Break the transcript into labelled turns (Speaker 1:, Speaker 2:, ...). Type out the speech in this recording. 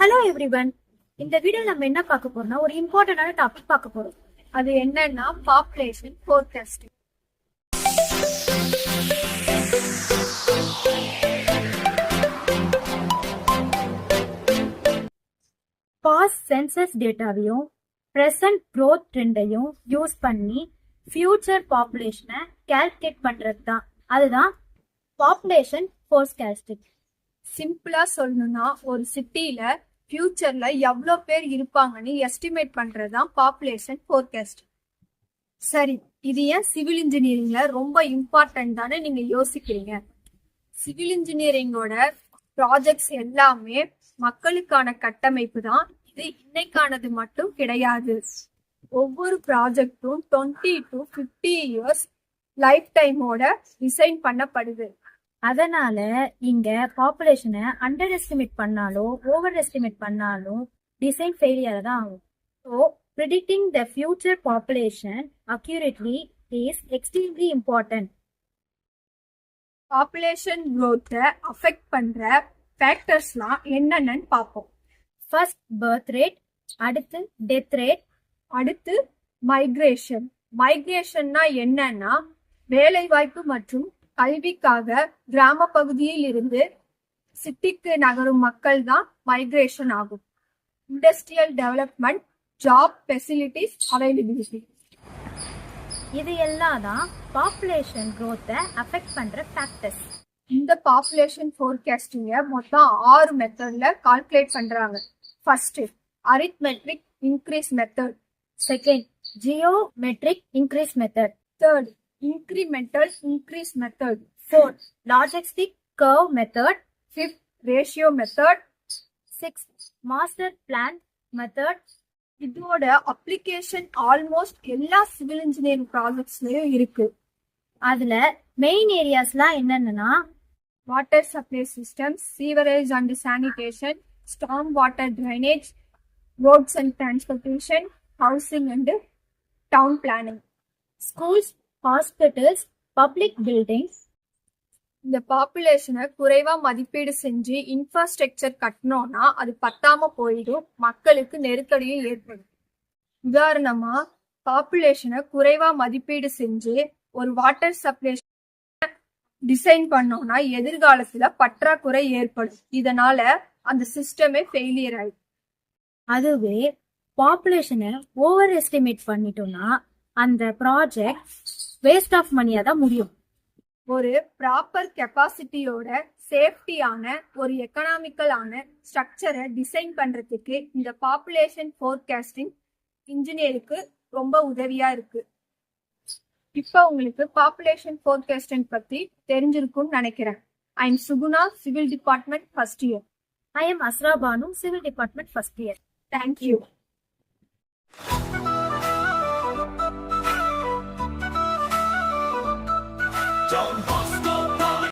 Speaker 1: Hello everyone. இந்த video நம்ம என்ன பார்க்க போறோம்னா ஒரு இம்பார்ட்டன்டான டாபிக் பார்க்க போறோம்.
Speaker 2: அது என்னன்னா பாப்புலேஷன் ஃபோர்காஸ்டிங்.
Speaker 1: பாஸ்ட் சென்சஸ் டேட்டாவையும் பிரசன்ட் growth ட்ரெண்டையும் யூஸ் பண்ணி ஃபியூச்சர் பாப்புலேஷனை கால்குலேட் பண்றது தான். அதுதான் பாப்புலேஷன் ஃபோர்காஸ்டிங்.
Speaker 2: சிம்பிளா சொல்லணும்னா ஒரு சிட்டில ஃபியூச்சர்ல எவ்வளோ பேர் இருப்பாங்கன்னு எஸ்டிமேட் பண்றதுதான் பாப்புலேஷன் ஃபோர்காஸ்ட். சரி, இது ஏன் சிவில் இன்ஜினியரிங்ல ரொம்ப இம்பார்ட்டன்ட் தானே நீங்க யோசிக்கிறீங்க. சிவில் இன்ஜினியரிங்கோட ப்ராஜெக்ட்ஸ் எல்லாமே மக்களுக்கான கட்டமைப்பு தான். இது இன்னைக்கானது மட்டும் கிடையாது. ஒவ்வொரு ப்ராஜெக்டும் 20 to 50 இயர்ஸ் லைஃப் டைமோட டிசைன் பண்ணப்படுது.
Speaker 1: அதனால இங்க பாப்புலேஷனை அண்டர் எஸ்டிமேட் பண்ணாலோ ஓவர் எஸ்டிமேட் பண்ணாலும் டிசைன் ஃபெயிலியர் தான் ஆகும். So predicting the future population accurately is extremely important.
Speaker 2: Population growth-ஐ அஃபெக்ட் பண்ற ஃபேக்டர்ஸ்லாம் என்னென்னு பார்ப்போம்.
Speaker 1: ஃபர்ஸ்ட் பர்த் ரேட், அடுத்து டெத் ரேட்,
Speaker 2: அடுத்து மைக்ரேஷன். மைக்ரேஷன்னா என்னன்னா வேலைவாய்ப்பு மற்றும் கல்விக்காக கிராம பகுதியில் இருந்து சிட்டிக்கு நகரும் மக்கள் தான் மைக்ரேஷன் ஆகும். Industrial development, job facilities, availability,
Speaker 1: இது எல்லாம் தான் பாப்புலேஷன் growth-ஐ அஃபெக்ட் பண்ற ஃபேக்டர்ஸ்.
Speaker 2: இந்த பாப்புலேஷன் ஃபோர்காஸ்டிங்க மொத்தம் 6 மெத்தட்ல கால்குலேட் பண்றாங்க. First arithmetic increase method,
Speaker 1: second geometric increase method,
Speaker 2: third incremental increase method,
Speaker 1: fourth logistic curve method,
Speaker 2: fifth ratio method,
Speaker 1: sixth master plan method.
Speaker 2: இதோட அப்ளிகேஷன் ஆல்மோஸ்ட் எல்லா சிவில் இன்ஜினியரிங் ப்ராஜெக்ட்ஸ்லயும் இருக்கு.
Speaker 1: அதுல மெயின் ஏரியாஸ்லாம் என்னென்னா
Speaker 2: water supply systems, sewerage and sanitation, storm water drainage, roads and transportation, housing and down planning,
Speaker 1: schools, hospitals, public buildings.
Speaker 2: இந்த பாப்புலேஷனை குறைவா மதிப்பீடு செஞ்சு இன்ஃப்ராஸ்ட்ரக்சர் கட்டணும்னா அது பத்தாம போயிடும், மக்களுக்கு நெருக்கடியும் ஏற்படும். உதாரணமா பாப்புலேஷனை குறைவா மதிப்பீடு செஞ்சு ஒரு வாட்டர் சப்ளை டிசைன் பண்ணோம்னா எதிர்காலத்துல பற்றாக்குறை ஏற்படும். இதனால அந்த சிஸ்டமே ஃபெயிலியர் ஆயிடும்.
Speaker 1: அதுவே பாப்புலேஷனை ஓவர் எஸ்டிமேட் பண்ணிட்டோம்னா அந்த ப்ராஜெக்ட் வேஸ்ட் ஆஃப் மணியா தான் முடியும்.
Speaker 2: ஒரு ப்ராப்பர் கெப்பாசிட்டியோட சேஃப்டியான ஒரு எக்கனாமிக்கலான ஸ்ட்ரக்சரை டிசைன் பண்றதுக்கு இந்த பாப்புலேஷன் ஃபோர்காஸ்டிங் இன்ஜினியருக்கு ரொம்ப உதவியா இருக்கு. இப்போ உங்களுக்கு பாப்புலேஷன் ஃபோர்காஸ்டிங் பத்தி தெரிஞ்சிருக்கும்னு நினைக்கிறேன். I am Suguna, civil department first year.
Speaker 1: I am Asra Banu, civil department first year.
Speaker 2: Thank you.
Speaker 3: Don't